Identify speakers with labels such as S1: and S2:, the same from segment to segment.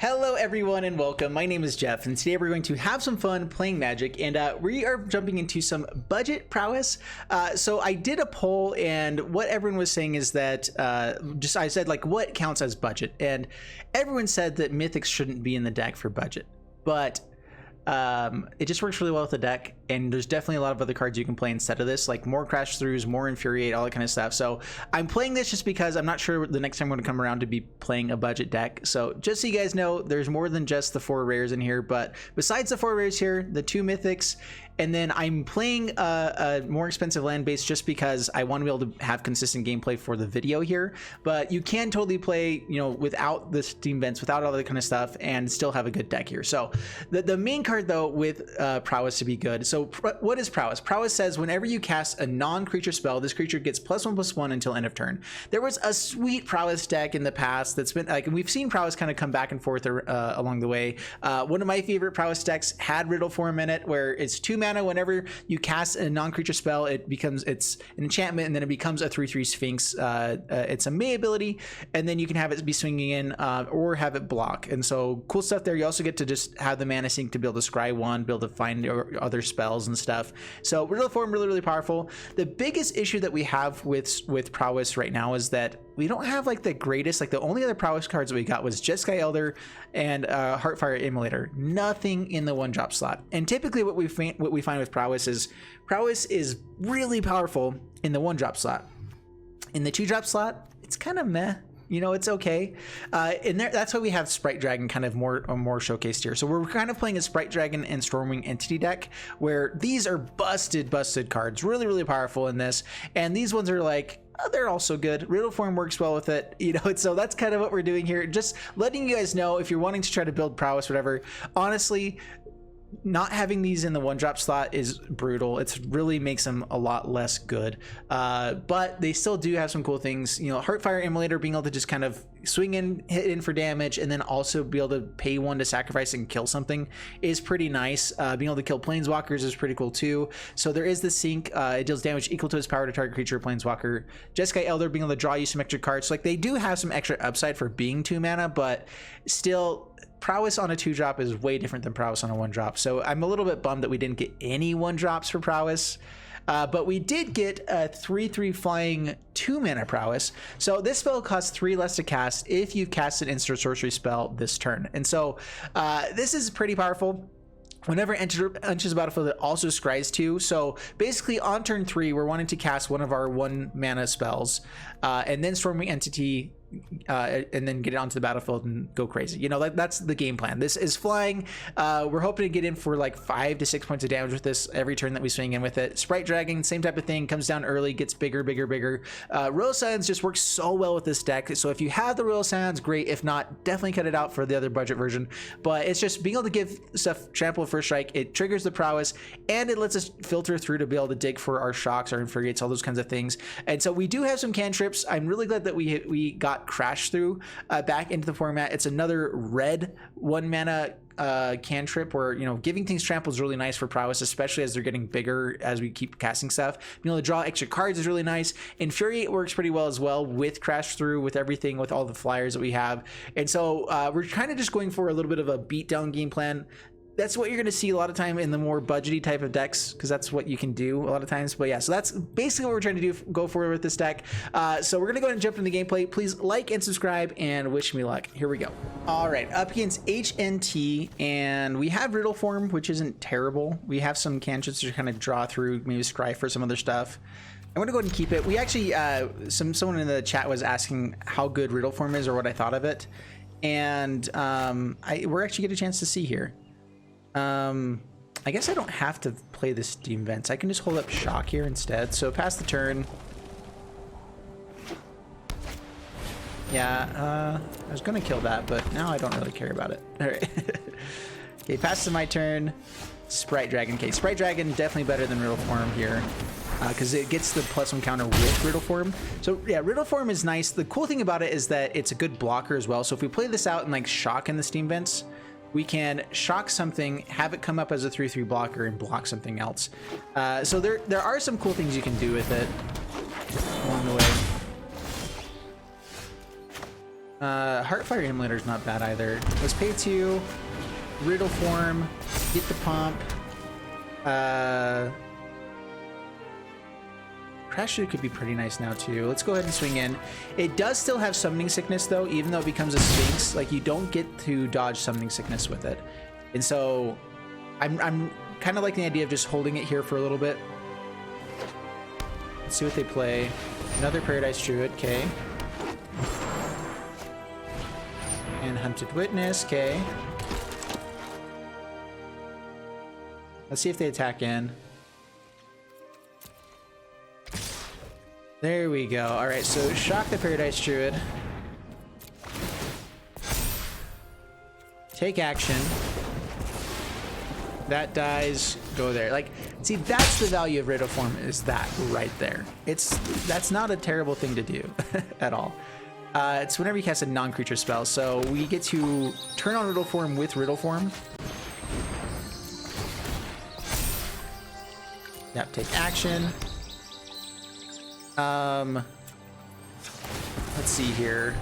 S1: Hello everyone and welcome. My name is Jeff and today we're going to have some fun playing Magic and we are jumping into some budget prowess. So I did a poll and what everyone was saying is that I said like what counts as budget, and everyone said that Mythics shouldn't be in the deck for budget, but it just works really well with the deck, and there's definitely a lot of other cards you can play instead of this, like more Crash Throughs, more Infuriate, all that kind of stuff. So I'm playing this just because I'm not sure the next time I'm going to come around to be playing a budget deck. So just so you guys know, there's more than just the 4 rares in here, but besides the 4 rares here, the 2 mythics, and then I'm playing a more expensive land base just because I want to be able to have consistent gameplay for the video here. But you can totally play, you know, without the Steam vents, without all that kind of stuff, and still have a good deck here. So the main card though with prowess to be good. So what is prowess? Prowess says whenever you cast a non-creature spell, this creature gets +1/+1 until end of turn. There was a sweet prowess deck in the past that's been like, and we've seen prowess kind of come back and forth along the way. One of my favorite prowess decks had Riddle Form in it, where it's 2 mana. Whenever you cast a non-creature spell, it's an enchantment, and then it becomes a 3/3 Sphinx. It's a May ability, and then you can have it be swinging in or have it block. And so cool stuff there. You also get to just have the mana sink to be able to scry 1, be able to find other spells and stuff. So Riddle Form really powerful. The biggest issue that we have with prowess right now is that we don't have like the greatest, like the only other prowess cards that we got was Jeskai Elder and Heartfire Emulator. Nothing in the 1-drop slot. And typically what we find with prowess is really powerful in the 1-drop slot. In the 2-drop slot, it's kind of meh. You know, it's okay. And that's why we have Sprite Dragon kind of more showcased here. So we're kind of playing a Sprite Dragon and Stormwing Entity deck, where these are busted cards, really powerful in this. And these ones are like, oh, they're also good. Riddle Form works well with it, you know. So that's kind of what we're doing here. Just letting you guys know if you're wanting to try to build prowess, whatever. Honestly, not having these in the 1-drop slot is brutal. It really makes them a lot less good, but they still do have some cool things. You know, Heartfire Emulator, being able to just kind of swing in, hit in for damage, and then also be able to pay 1 to sacrifice and kill something is pretty nice. Being able to kill Planeswalkers is pretty cool too. So there is the sync. It deals damage equal to its power to target creature or Planeswalker. Jeskai Elder, being able to draw you some extra cards. So like, they do have some extra upside for being 2 mana, but still, prowess on a 2-drop is way different than prowess on a 1-drop. So I'm a little bit bummed that we didn't get any 1-drops for prowess. But we did get a 3/3 flying 2 mana prowess. So this spell costs 3 less to cast if you've cast an instant sorcery spell this turn. And so this is pretty powerful. Whenever it enters the battlefield, it also scries 2. So basically on turn 3, we're wanting to cast one of our 1 mana spells, and then Stormwing Entity, and then get it onto the battlefield and go crazy. You know, like, that's the game plan. This is flying. We're hoping to get in for like 5 to 6 points of damage with this every turn that we swing in with it. Sprite Dragon, same type of thing, comes down early, gets bigger. Royal Scions just works so well with this deck. So if you have the Royal Scions, great. If not, definitely cut it out for the other budget version. But it's just being able to give stuff trample first strike. It triggers the prowess, and it lets us filter through to be able to dig for our shocks, our infuriates, all those kinds of things. And so we do have some cantrips. I'm really glad that we got Crash Through back into the format. It's another red 1 mana cantrip where, you know, giving things trample is really nice for prowess, especially as they're getting bigger as we keep casting stuff. Being able to draw extra cards is really nice. Infuriate works pretty well as well with Crash Through, with everything, with all the flyers that we have. And so we're kind of just going for a little bit of a beatdown game plan. That's what you're going to see a lot of time in the more budgety type of decks, because that's what you can do a lot of times. But yeah, so that's basically what we're trying to go for with this deck. So we're going to go ahead and jump into the gameplay. Please like and subscribe, and wish me luck. Here we go. All right, up against HNT, and we have Riddle Form, which isn't terrible. We have some cantrips to kind of draw through, maybe scry for some other stuff. I'm going to go ahead and keep it. We actually, someone in the chat was asking how good Riddle Form is or what I thought of it. And we're actually getting a chance to see here. I guess I don't have to play the Steam vents. I can just hold up shock here instead. So pass the turn. Yeah, I was gonna kill that, but now I don't really care about it. All right. Okay, pass to my turn. Sprite Dragon. Okay, Sprite Dragon definitely better than Riddle Form here, because it gets the +1 counter with Riddle Form. So yeah, Riddle Form is nice. The cool thing about it is that it's a good blocker as well. So if we play this out and like shock in the Steam vents, we can shock something, have it come up as a 3/3 blocker, and block something else. So there are some cool things you can do with it along the way. Heartfire Emulator is not bad either. Let's pay 2, Riddle Form, get the pump. Crash Shoot could be pretty nice now too. Let's go ahead and swing in. It does still have Summoning Sickness though, even though it becomes a Sphinx. Like, you don't get to dodge Summoning Sickness with it. And so I'm kind of like the idea of just holding it here for a little bit. Let's see what they play. Another Paradise Druid, okay. And Hunted Witness, okay. Let's see if they attack in. There we go. All right, so shock the Paradise Druid. Take action. That dies, go there. Like, see, that's the value of Riddle Form, is that right there. That's not a terrible thing to do at all. It's whenever you cast a non-creature spell. So we get to turn on Riddle Form with Riddle Form. Yep, take action. Let's see here.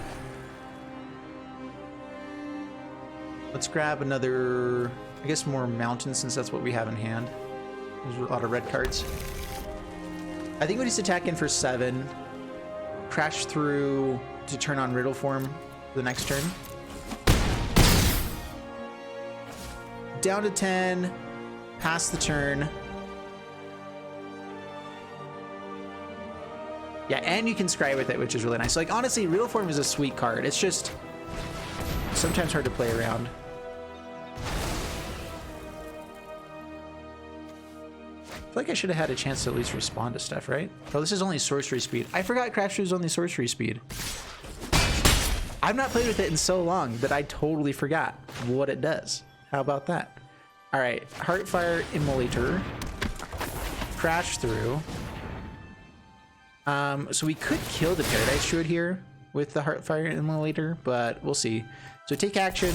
S1: Let's grab another, I guess more mountain, since that's what we have in hand. There's a lot of red cards. I think we just attack in for 7. Crash through to turn on Riddle Form the next turn. Down to 10. Pass the turn. Yeah, and you can scry with it, which is really nice. Like, honestly, Riddle Form is a sweet card. It's just sometimes hard to play around. I feel like I should have had a chance to at least respond to stuff, right? Oh, this is only sorcery speed. I forgot Crash Shoot is only sorcery speed. I've not played with it in so long that I totally forgot what it does. How about that? All right, Heartfire Immolator. Crash through. So we could kill the Paradise Druid here with the Heartfire Immolator, but we'll see. So take action,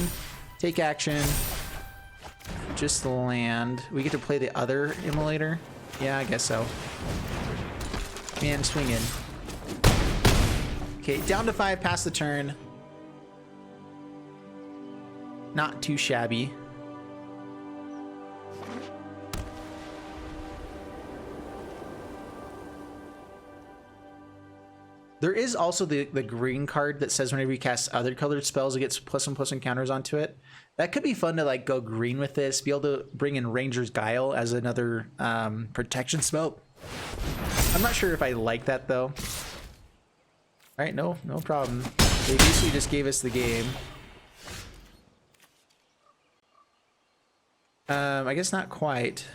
S1: just land. We get to play the other Immolator. Yeah, I guess so. And swing in. Okay, down to 5, pass the turn. Not too shabby. There is also the green card that says whenever you cast other colored spells, it gets +1/+1 counters onto it. That could be fun to like go green with this, be able to bring in Ranger's Guile as another protection spell. I'm not sure if I like that though. All right, no problem. They basically just gave us the game. I guess not quite.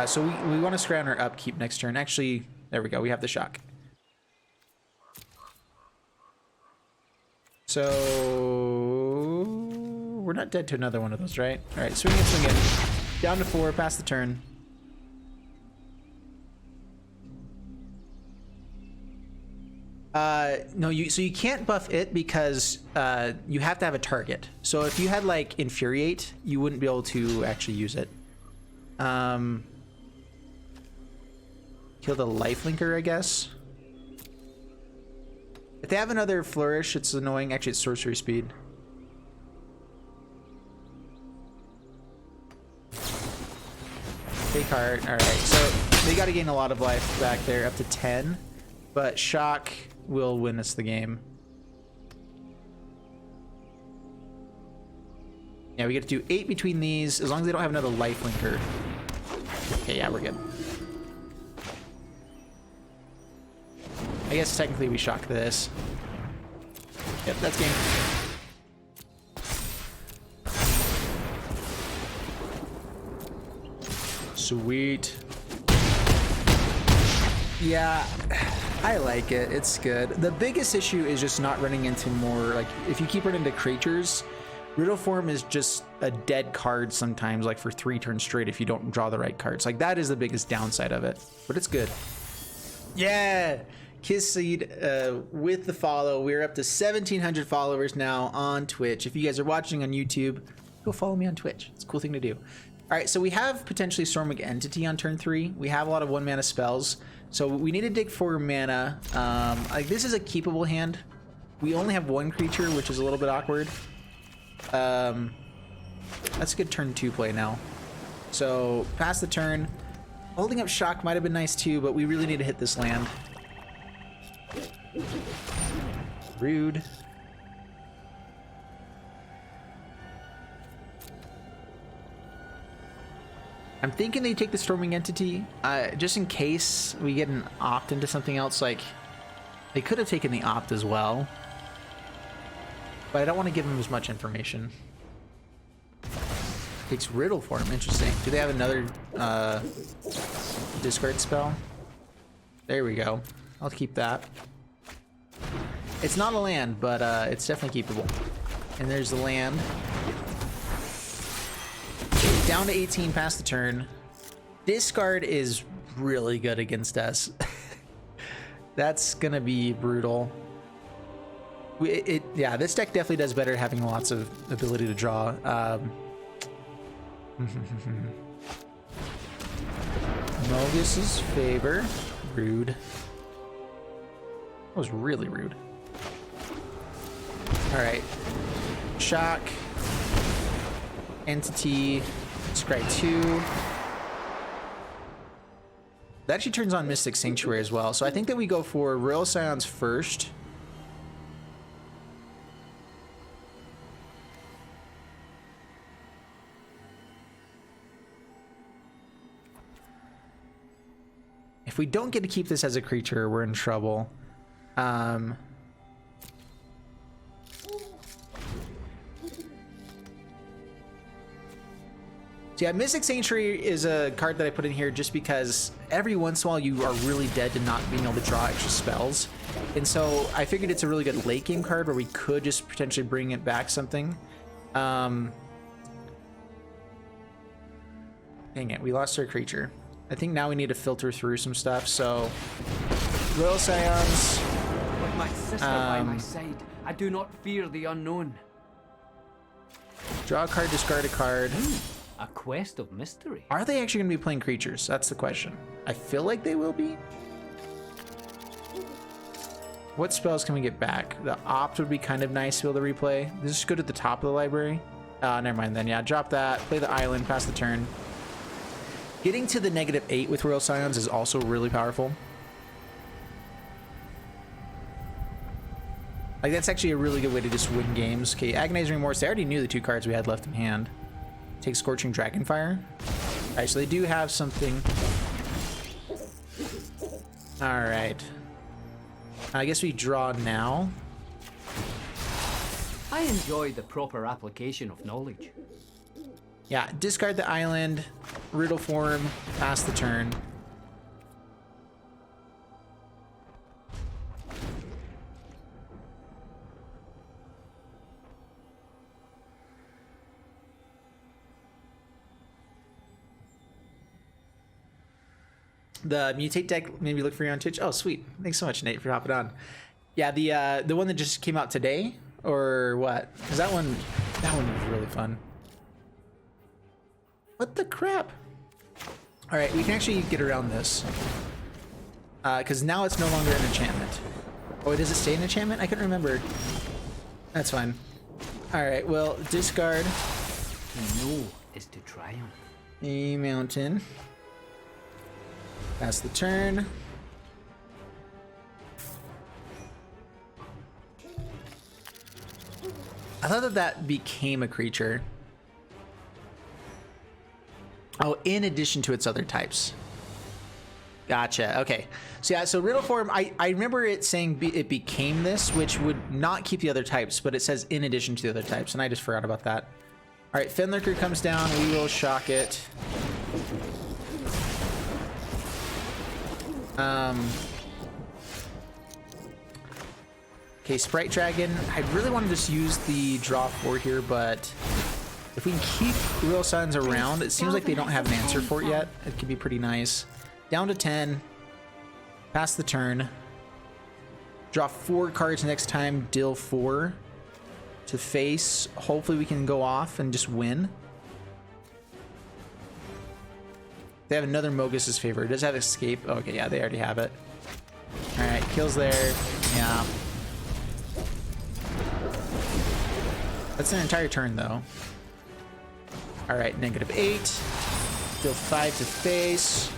S1: So we want to scry on our upkeep next turn. Actually, there we go. We have the shock. So we're not dead to another one of those, right? All right, swing in. Down to 4, pass the turn. No, so you can't buff it because you have to have a target. So if you had like Infuriate, you wouldn't be able to actually use it. Kill the lifelinker, I guess. If they have another flourish, it's annoying. Actually, it's sorcery speed. Take heart. All right, so they got to gain a lot of life back there, up to 10. But shock will win us the game. Yeah, we get to do 8 between these, as long as they don't have another lifelinker. Okay, yeah, we're good. I guess technically we shock this. Yep, that's game. Sweet. Yeah, I like it. It's good. The biggest issue is just not running into more, like, if you keep running into creatures, Riddle Form is just a dead card sometimes, like for 3 turns straight if you don't draw the right cards. Like, that is the biggest downside of it, but it's good. Yeah! Kiss Seed with the follow. We're up to 1,700 followers now on Twitch. If you guys are watching on YouTube, go follow me on Twitch. It's a cool thing to do. All right, so we have potentially Stormwing Entity on turn 3. We have a lot of 1-mana spells. So we need to dig 4 mana. Like this is a keepable hand. We only have 1 creature, which is a little bit awkward. That's a good turn 2 play now. So pass the turn. Holding up Shock might have been nice too, but we really need to hit this land. Rude. I'm thinking they take the Storming Entity, just in case we get an opt into something else. Like, they could have taken the opt as well, but I don't want to give them as much information. Takes Riddle for him. Interesting. Do they have another discard spell? There we go. I'll keep that. It's not a land, but it's definitely keepable. And there's the land. Okay, down to 18 past the turn. Discard is really good against us. That's gonna be brutal. Yeah, this deck definitely does better having lots of ability to draw. Mogus's favor. Rude. That was really rude. Alright. Shock. Entity. Scry 2. That actually turns on Mystic Sanctuary as well. So I think that we go for Royal Scions first. If we don't get to keep this as a creature, we're in trouble. So yeah, Mystic Sanctuary is a card that I put in here just because every once in a while you are really dead to not being able to draw extra spells. And so I figured it's a really good late game card where we could just potentially bring it back something. Dang it, we lost our creature. I think now we need to filter through some stuff, so Royal Scions.
S2: With my sister by my side, I do not fear the unknown.
S1: Draw a card, discard a card.
S2: A quest of mystery.
S1: Are they actually going to be playing creatures? That's the question. I feel like they will be. What spells can we get back? The opt would be kind of nice to be able to replay. This is good at the top of the library. Never mind then. Yeah, drop that. Play the island, pass the turn. Getting to the -8 with Royal Scions is also really powerful. Like, that's actually a really good way to just win games. Okay, Agonizing Remorse. They already knew the 2 cards we had left in hand. Take Scorching Dragonfire. Alright, so they do have something. Alright. I guess we draw now.
S2: I enjoy the proper application of knowledge.
S1: Yeah, discard the island, Riddle form, pass the turn. The Mutate deck made me look for you on Twitch. Oh, sweet. Thanks so much, Nate, for hopping on. Yeah, the one that just came out today, or what? Because that one was really fun. What the crap? All right, we can actually get around this. Because now it's no longer an enchantment. Oh, does it stay an enchantment? I couldn't remember. That's fine. All right, well, discard.
S2: To know is to triumph.
S1: A mountain. Pass the turn. I thought that became a creature. Oh, in addition to its other types. Gotcha. Okay. So yeah, so Riddle form, I remember it saying it became this, which would not keep the other types, but it says in addition to the other types, and I just forgot about that. All right, Fenlurker comes down. We will shock it. Okay, Sprite Dragon. I really want to just use the draw 4 here, but if we can keep Royal Scions around, it seems like they don't have an answer for it yet. It could be pretty nice. Down to 10. Pass the turn. Draw 4 cards next time. Deal 4 to face. Hopefully we can go off and just win. They have another Mogus's favor. It does have escape. Okay, yeah, they already have it. All right, kills there. Yeah. That's an entire turn, though. All right, -8. Deal 5 to face.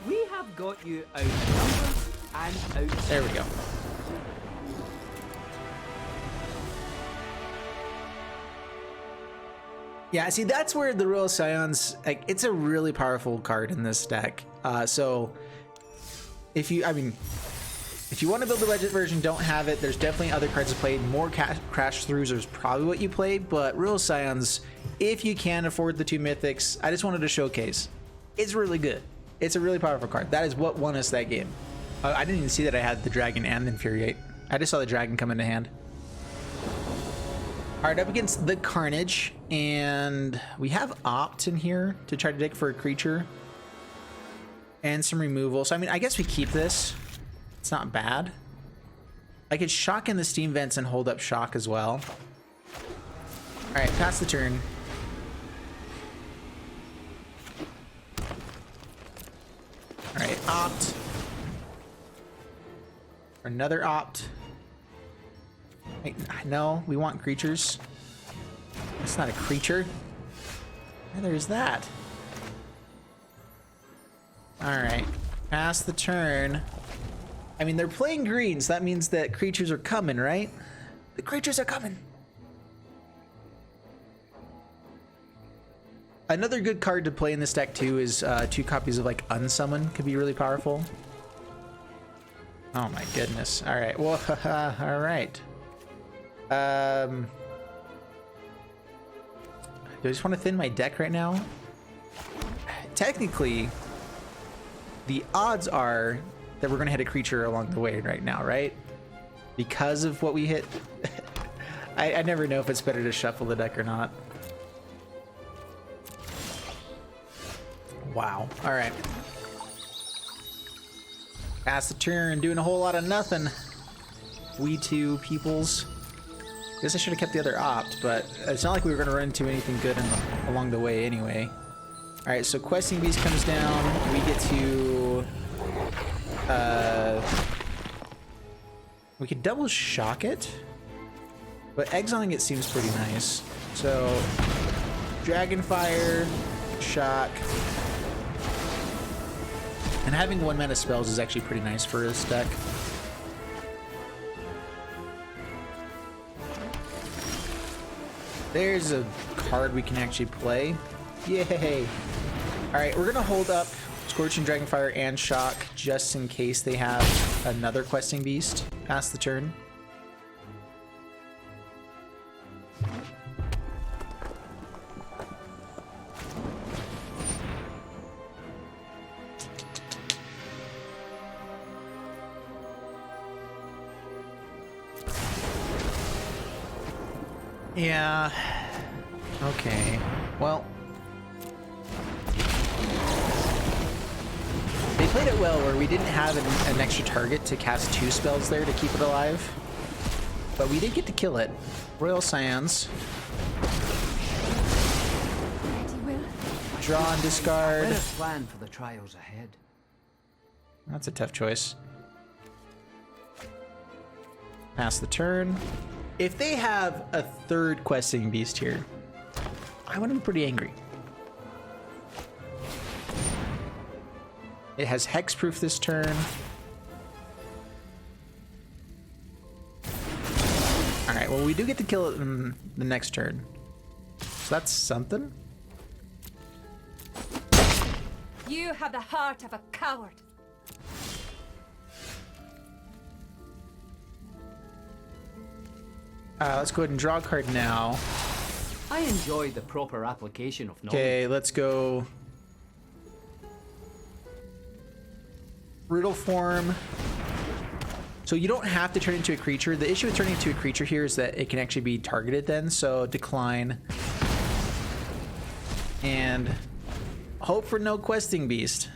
S2: We have got you outnumbered and out.
S1: There we go. Yeah, see, that's where the Royal Scions, like, it's a really powerful card in this deck. So if you want to build the budget version, don't have it. There's definitely other cards to play. More Crash Throughs is probably what you play, but Royal Scions, if you can afford the 2 mythics, I just wanted to showcase. It's really good. It's a really powerful card. That is what won us that game. I didn't even see that I had the Dragon and the Infuriate. I just saw the Dragon come into hand. All right, up against the Carnage, and we have Opt in here to try to dig for a creature and some removal. So, I mean, I guess we keep this. It's not bad. I could Shock in the Steam Vents and hold up Shock as well. All right, pass the turn. All right, Opt. Another Opt. Wait, no, we want creatures. It's not a creature. Neither is that. All right, pass the turn. I mean, they're playing green, so that means that creatures are coming, right? The creatures are coming. Another good card to play in this deck too is 2 copies of like Unsummon. Could be really powerful. Oh my goodness. All right. Well, all right. Do I just want to thin my deck right now? Technically, the odds are that we're going to hit a creature along the way right now, right? Because of what we hit. I never know if it's better to shuffle the deck or not. Wow. All right. Pass the turn, doing a whole lot of nothing. We two peoples. Guess I should have kept the other Opt, but it's not like we were going to run into anything good along the way anyway. All right, so Questing Beast comes down. We get to... we could double Shock it, but exiling it seems pretty nice. So, Dragonfire, Shock, and having 1 mana spells is actually pretty nice for this deck. There's a card we can actually play. Yay! Alright, we're gonna hold up Scorching Dragonfire and Shock just in case they have another Questing Beast. Pass the turn. Yeah. Okay. Well, they played it well where we didn't have an extra target to cast 2 spells there to keep it alive, but we did get to kill it. Royal Scions. Draw and discard.
S2: Better plan for the trials ahead.
S1: That's a tough choice. Pass the turn. If they have a 3rd Questing Beast here, I would be pretty angry. It has Hexproof this turn. Alright, well, we do get to kill it in the next turn. So that's something.
S3: You have the heart of a coward.
S1: Let's go ahead and draw a card now.
S2: I enjoy the proper application of knowledge.
S1: Okay, let's go. Riddle Form. So you don't have to turn into a creature. The issue with turning into a creature here is that it can actually be targeted then, so decline. And hope for no Questing Beast.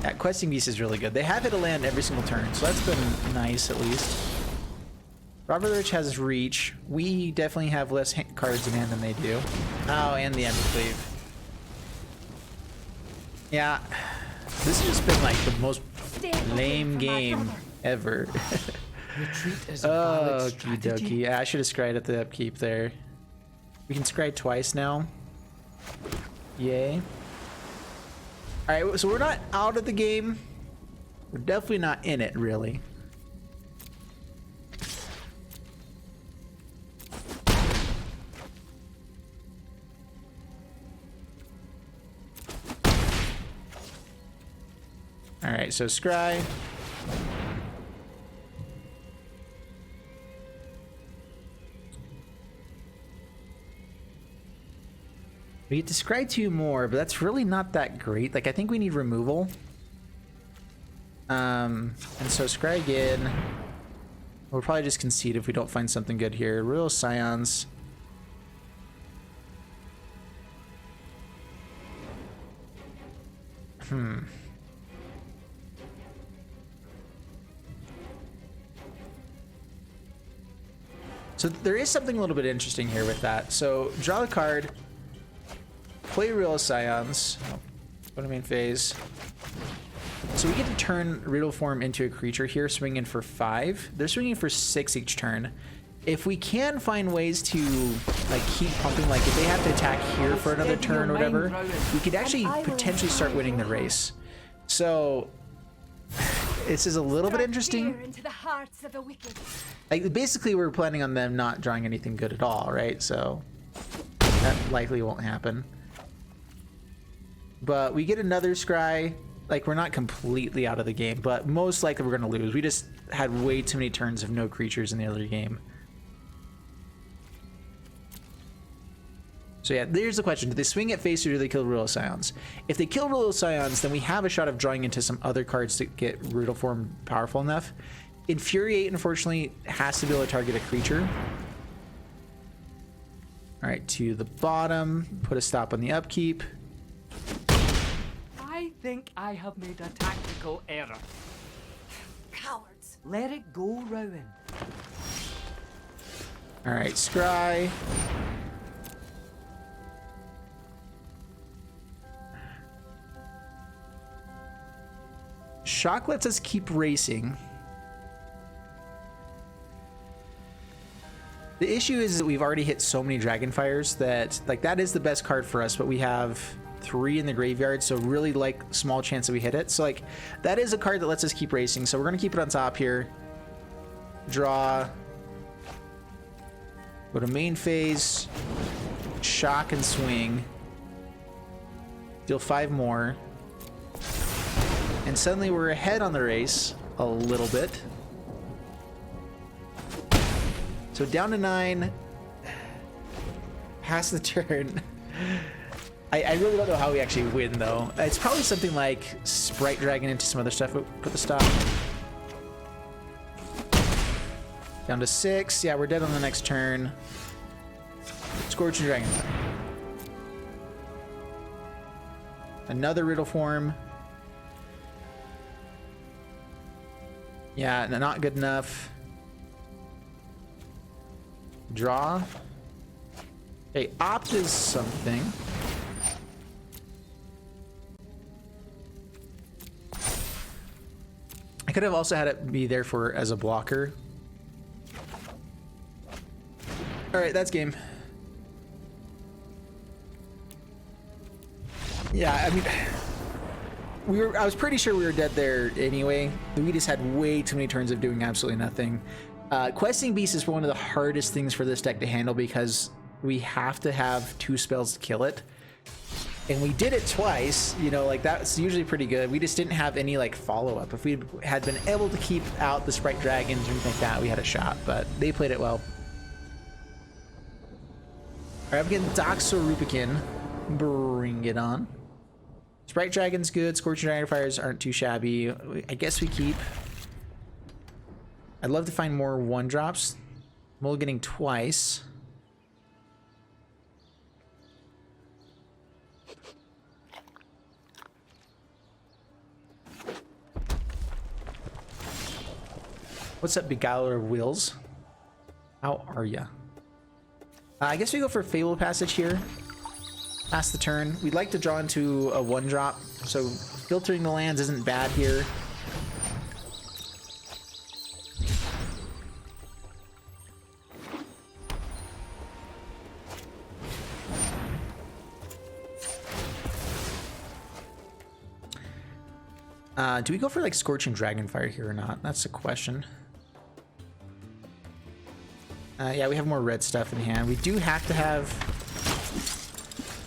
S1: Yeah, Questing Beast is really good. They have hit a land every single turn, so that's been nice at least. Robert the Rich has Reach. We definitely have less cards in hand than they do. Oh, and the Embercleave. Yeah, this has just been like the most
S3: Stay away
S1: lame
S3: from my
S1: game
S3: brother.
S1: ever.
S2: Retreat is a valid
S1: Okie
S2: strategy.
S1: dokie. Yeah, I should have scried at the upkeep there. We can scry twice now. Yay. Alright, so we're not out of the game. We're definitely not in it, really. Alright, so scry. We get to scry 2 more, but that's really not that great. Like, I think we need removal. And so scry again. We'll probably just concede if we don't find something good here. Real Scions. So there is something a little bit interesting here with that. So draw a card, play Real Scions, go to main phase. So we get to turn Riddle Form into a creature here, swinging for 5. They're swinging for 6 each turn. If we can find ways to like keep pumping, like if they have to attack here for another turn or whatever, we could actually potentially start winning the race. So this is a little bit interesting.
S3: Fear into the hearts of the wicked.
S1: Like basically we're planning on them not drawing anything good at all, right? So that likely won't happen. But we get another scry. Like we're not completely out of the game, but most likely we're gonna lose. We just had way too many turns of no creatures in the other game. So yeah, there's the question. Do they swing at face or do they kill Riddle Scions? If they kill Riddle Scions, then we have a shot of drawing into some other cards to get Riddle Form powerful enough. Infuriate, unfortunately, has to be able to target a creature. All right, to the bottom. Put a stop on the upkeep.
S2: I think I have made a tactical error.
S3: Cowards.
S2: Let it go, Rowan.
S1: All right, scry. Shock lets us keep racing. The issue is that we've already hit so many Dragonfires that, like, that is the best card for us, but we have 3 in the graveyard, so really, like, small chance that we hit it. So, like, that is a card that lets us keep racing, so we're going to keep it on top here. Draw. Go to main phase. Shock and swing. Deal 5 more. And suddenly we're ahead on the race a little bit. So down to 9. Pass the turn. I really don't know how we actually win, though. It's probably something like Sprite Dragon into some other stuff. Put the stop. Down to 6. Yeah, we're dead on the next turn. Scorching Dragon. Another Riddle Form. Yeah, not good enough. Draw. Okay, opt is something. I could have also had it be there for as a blocker. All right, that's game. Yeah, I mean, I was pretty sure we were dead there anyway. We just had way too many turns of doing absolutely nothing. Questing Beast is one of the hardest things for this deck to handle because we have to have 2 spells to kill it. And we did it twice, you know, like that's usually pretty good. We just didn't have any like follow-up. If we had been able to keep out the Sprite Dragons or anything like that, we had a shot, but they played it well. All right, I'm getting Doxorupikin. Bring it on. Sprite Dragon's good. Scorching Dragonfires aren't too shabby. I guess we keep. I'd love to find more 1-drops. Mulliganing twice. What's up, Beguiler of Wills? How are ya? I guess we go for Fable Passage here. Pass the turn. We'd like to draw into a 1-drop So filtering the lands isn't bad here. Do we go for like Scorching Dragonfire here or not? That's the question. Yeah, we have more red stuff in hand. We do have to have...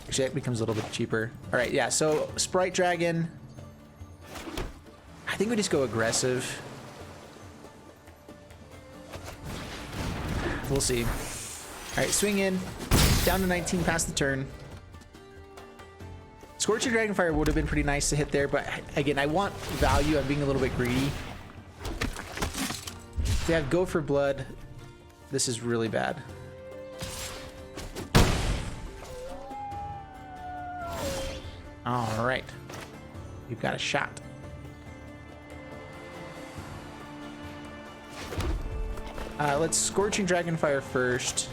S1: Actually, that becomes a little bit cheaper. All right, yeah, so Sprite Dragon. I think we just go aggressive. We'll see. All right, swing in. Down to 19 past the turn. Scorching Dragonfire would have been pretty nice to hit there, but again, I want value. I'm being a little bit greedy. If they have Go for Blood, this is really bad. All right. You've got a shot. Let's Scorching Dragonfire first.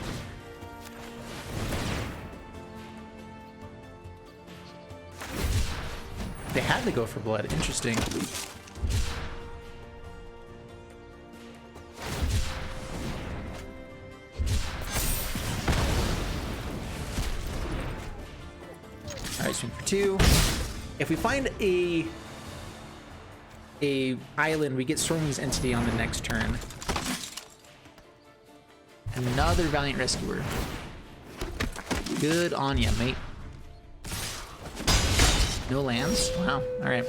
S1: They had to Go for Blood. Interesting. Alright, swing for 2. If we find a island, we get Stormwing's Entity on the next turn. Another Valiant Rescuer. Good on ya, mate. No lands? Wow. Alright.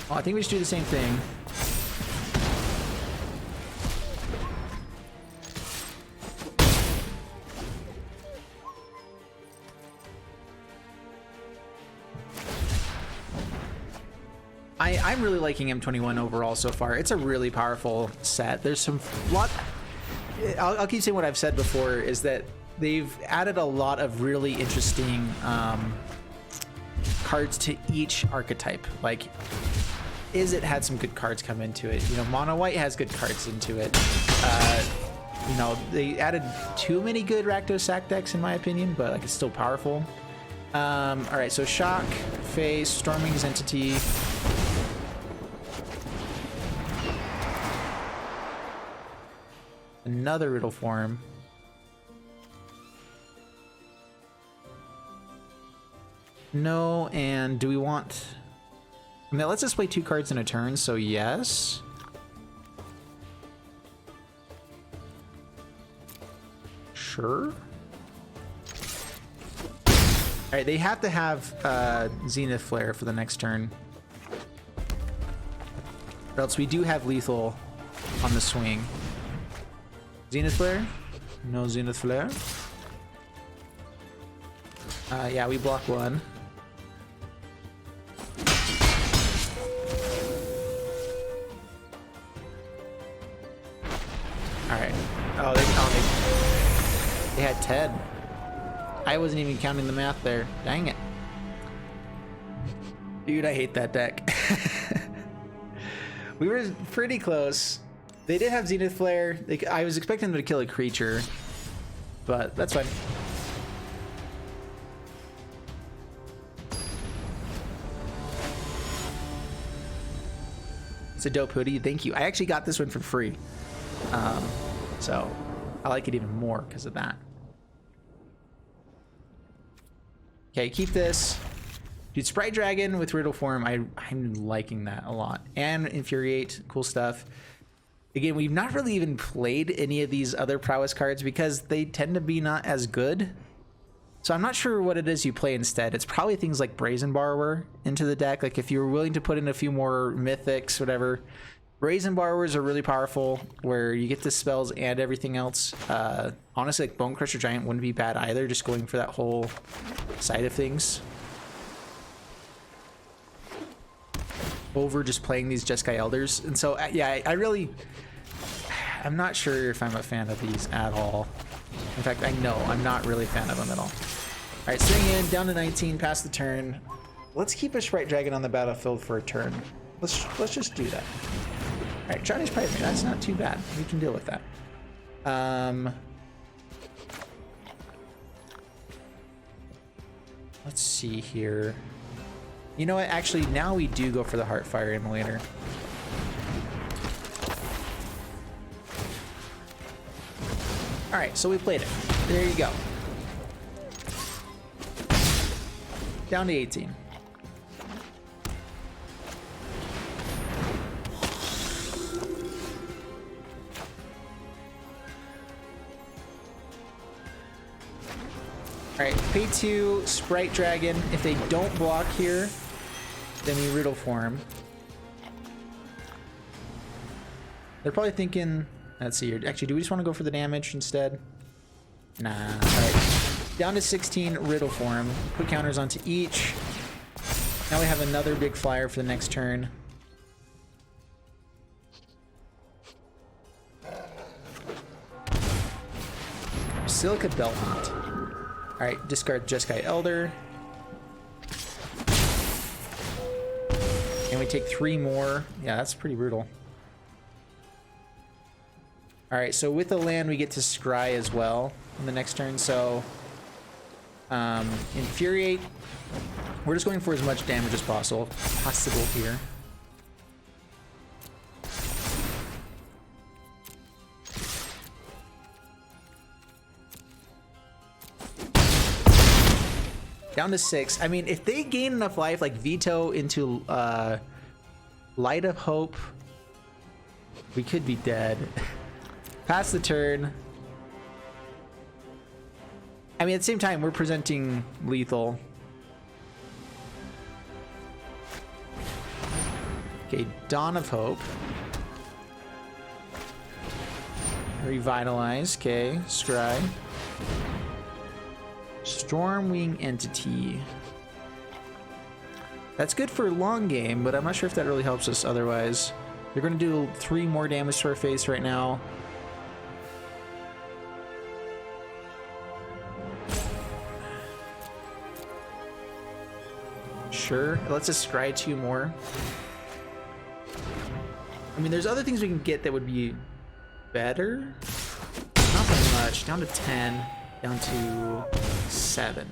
S1: Well, I think we should do the same thing. I'm really liking M21 overall so far. It's a really powerful set. There's some lot... I'll keep saying what I've said before, is that they've added a lot of really interesting cards to each archetype. Like, Izzet had some good cards come into it. You know, Mono White has good cards into it. You know, they added too many good Rakdos Sack decks in my opinion, but like it's still powerful. All right, so Shock, Face, Storming's Entity. Another Riddle Form. No, and do we want... I mean, let's just play 2 cards in a turn, so yes. Sure. Alright, they have to have Zenith Flare for the next turn. Or else we do have lethal on the swing. Zenith Flare? No Zenith Flare. Yeah, we block 1. Alright. Oh, they had 10. I wasn't even counting the math there. Dang it. Dude, I hate that deck. We were pretty close. They did have Zenith Flare. I was expecting them to kill a creature, but that's fine. It's a dope hoodie. Thank you. I actually got this one for free. So I like it even more because of that. Okay, keep this. Dude, Sprite Dragon with Riddle Form. I'm liking that a lot. And Infuriate, cool stuff. Again, we've not really even played any of these other prowess cards because they tend to be not as good. So I'm not sure what it is you play instead. It's probably things like Brazen Borrower into the deck. Like if you're willing to put in a few more mythics, whatever. Brazen Borrowers are really powerful where you get the spells and everything else. Honestly, like Bone Crusher Giant wouldn't be bad either, just going for that whole side of things. Over just playing these Jeskai Elders. And so, yeah, I'm not sure if I'm a fan of these at all. In fact, I know I'm not really a fan of them at all. All right, swing in, down to 19, past the turn. Let's keep a Sprite Dragon on the battlefield for a turn. Let's just do that. All right, Chinese Pirate, that's not too bad. We can deal with that. Let's see here. You know what? Actually, now we do go for the Heartfire Immolator. All right, so we played it. There you go. Down to 18. All right, pay 2, Sprite Dragon. If they don't block here, then we Riddle Form. They're probably thinking, let's see here. Actually, do we just want to go for the damage instead? Nah. All right. Down to 16, Riddle Form. Put counters onto each. Now we have another big flyer for the next turn. Silica Belmont. All right, discard Jeskai Elder. And we take 3 more. Yeah, that's pretty brutal. All right, so with the land, we get to scry as well on the next turn. So, Infuriate. We're just going for as much damage as possible here. Down to 6. I mean, if they gain enough life, like veto into Light of Hope, we could be dead. Pass the turn. I mean, at the same time, we're presenting lethal. Okay, Dawn of Hope. Revitalize. Okay, scry. Stormwing Entity. That's good for long game, but I'm not sure if that really helps us otherwise. They're going to do 3 more damage to our face right now. Sure, let's just scry 2 more. I mean, there's other things we can get that would be better. Not that much. Down to 10. Down to 7.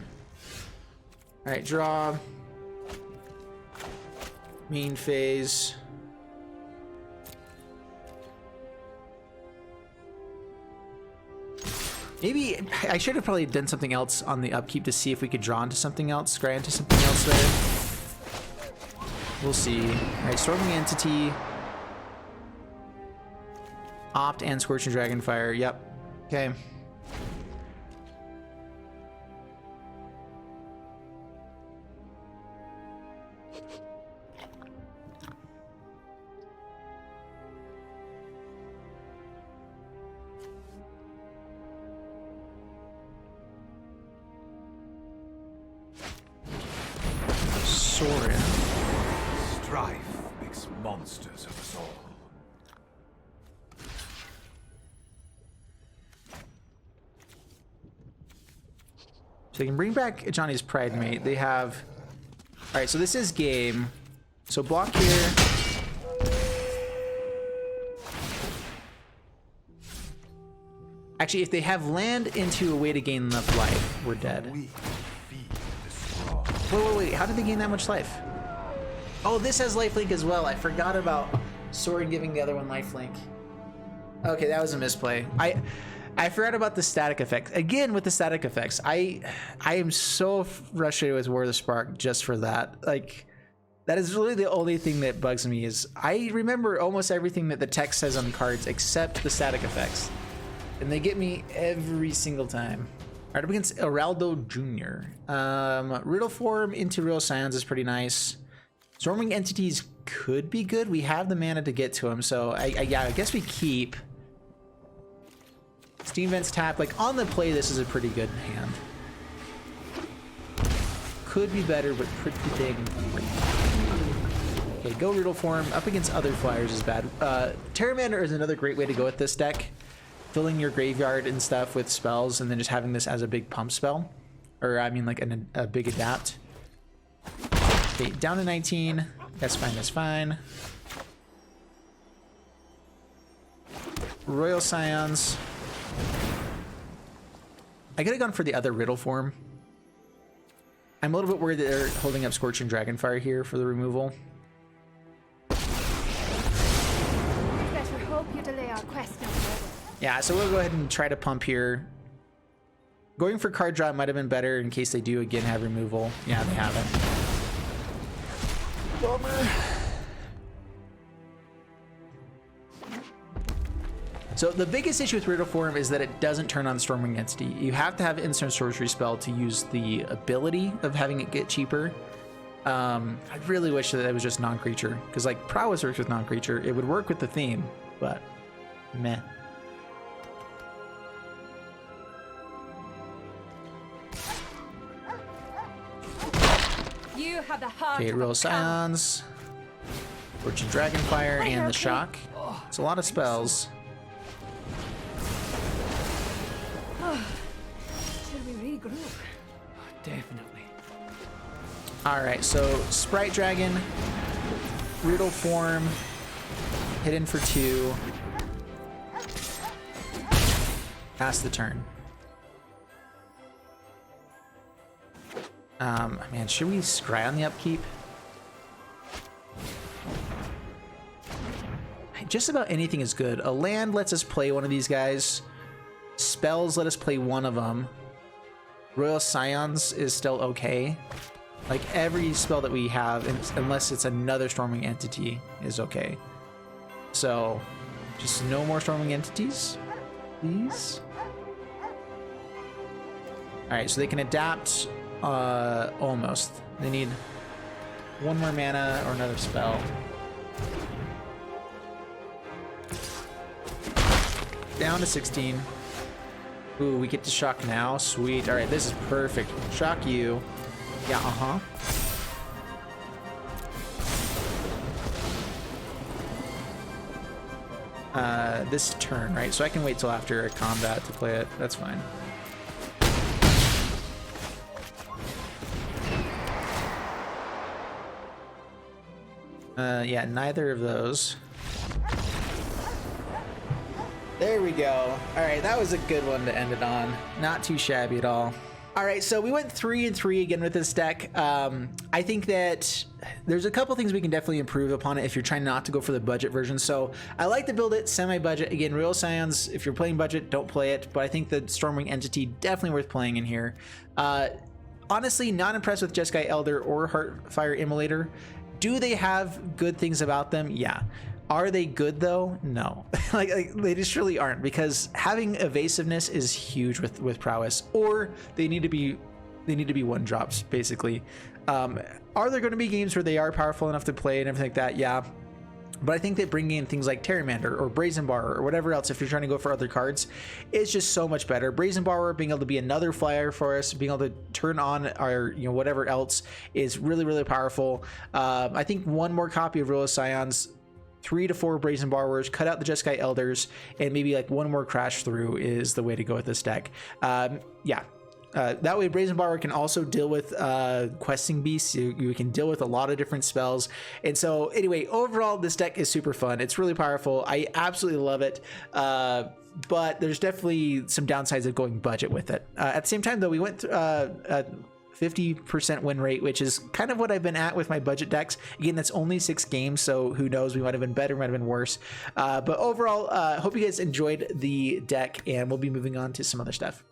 S1: All right, draw. Main phase. Maybe I should have probably done something else on the upkeep to see if we could draw into something else, scry into something else there. We'll see. All right, Storming Entity. Opt and Scorching Dragonfire. Yep. Okay. Sorin.
S4: Strife makes monsters of us all.
S1: So they can bring back Johnny's Pride Mate. They have... Alright, so this is game. So block here. Actually, if they have land into a way to gain enough life, we're dead. Wait. How did they gain that much life? Oh, this has lifelink as well. I forgot about Sorin giving the other one lifelink. Okay, that was a misplay. I forgot about the static effect. Again, with the static effects, I am so frustrated with War of the Spark just for that. Like, that is really the only thing that bugs me is I remember almost everything that the text says on the cards except the static effects. And they get me every single time. All right, up against Heraldo Jr. Riddle Form into Real Scions is pretty nice. Storming Entities could be good. We have the mana to get to them, so I guess we keep. Steam Vents tap. Like, on the play, this is a pretty good hand. Could be better, but pretty dang great. Okay, go Riddle Form. Up against other flyers is bad. Terramander is another great way to go with this deck. Filling your graveyard and stuff with spells and then just having this as a big pump spell. Or, I mean, like a big adapt. Okay, down to 19. That's fine. Royal Scions. I could have gone for the other Riddle Form. I'm a little bit worried that they're holding up Scorching Dragonfire here for the removal.
S3: Better hope you delay our quest no further.
S1: Yeah, so we'll go ahead and try to pump here. Going for card draw might have been better in case they do again have removal. Yeah, they haven't. Bummer. So the biggest issue with Riddle Form is that it doesn't turn on Stormwing Entity. You have to have instant sorcery spell to use the ability of having it get cheaper. I really wish that it was just non-creature, because like Prowess works with non-creature. It would work with the theme, but meh.
S3: You have the heart
S1: Okay,
S3: of a
S1: Royal
S3: coward.
S1: Scions, Fortune Dragonfire, and the Shock. It's a lot of spells.
S3: Should we regroup?
S2: Definitely.
S1: All right, so Sprite Dragon, Riddle Form, hidden for 2. Pass the turn. Man, should we scry on the upkeep? Just about anything is good. A land lets us play one of these guys. Spells let us play one of them. Royal Scions is still okay. Like every spell that we have, unless it's another Storming Entity, is okay. So, just no more Storming Entities, please. All right, so they can adapt. Almost. They need one more mana or another spell. Down to 16. Ooh, we get to shock now. Sweet. All right, this is perfect. Shock you. Yeah, this turn, right? So I can wait till after a combat to play it. That's fine. Yeah, neither of those. There we go. All right, that was a good one to end it on. Not too shabby at all. All right, so we went 3 and 3 again with this deck. I think that there's a couple things we can definitely improve upon it if you're trying not to go for the budget version. So I like to build it semi-budget. Again, Royal Scions, if you're playing budget, don't play it. But I think the Stormwing Entity definitely worth playing in here. Honestly, not impressed with Jeskai Elder or Heartfire Immolator. Do they have good things about them? Yeah. Are they good though? No. like they just really aren't, because having evasiveness is huge with prowess, or they need to be one drops basically. Are there going to be games where they are powerful enough to play and everything like that? Yeah. But I think that bringing in things like Terramander or Brazen Borrower or whatever else, if you're trying to go for other cards, is just so much better. Brazen Borrower being able to be another flyer for us, being able to turn on our, whatever else, is really, really powerful. I think one more copy of Royal Scions, 3 to 4 Brazen Borrowers, cut out the Jeskai Elders, and maybe like one more Crash Through is the way to go with this deck. Yeah. That way Brazen Borrower can also deal with questing beasts. You can deal with a lot of different spells. And so anyway, overall this deck is super fun. It's really powerful. I absolutely love it. But there's definitely some downsides of going budget with it. At the same time though, we went 50% win rate, which is kind of what I've been at with my budget decks. Again, that's only 6 games, so who knows, we might have been better, might have been worse. But overall, hope you guys enjoyed the deck, and we'll be moving on to some other stuff.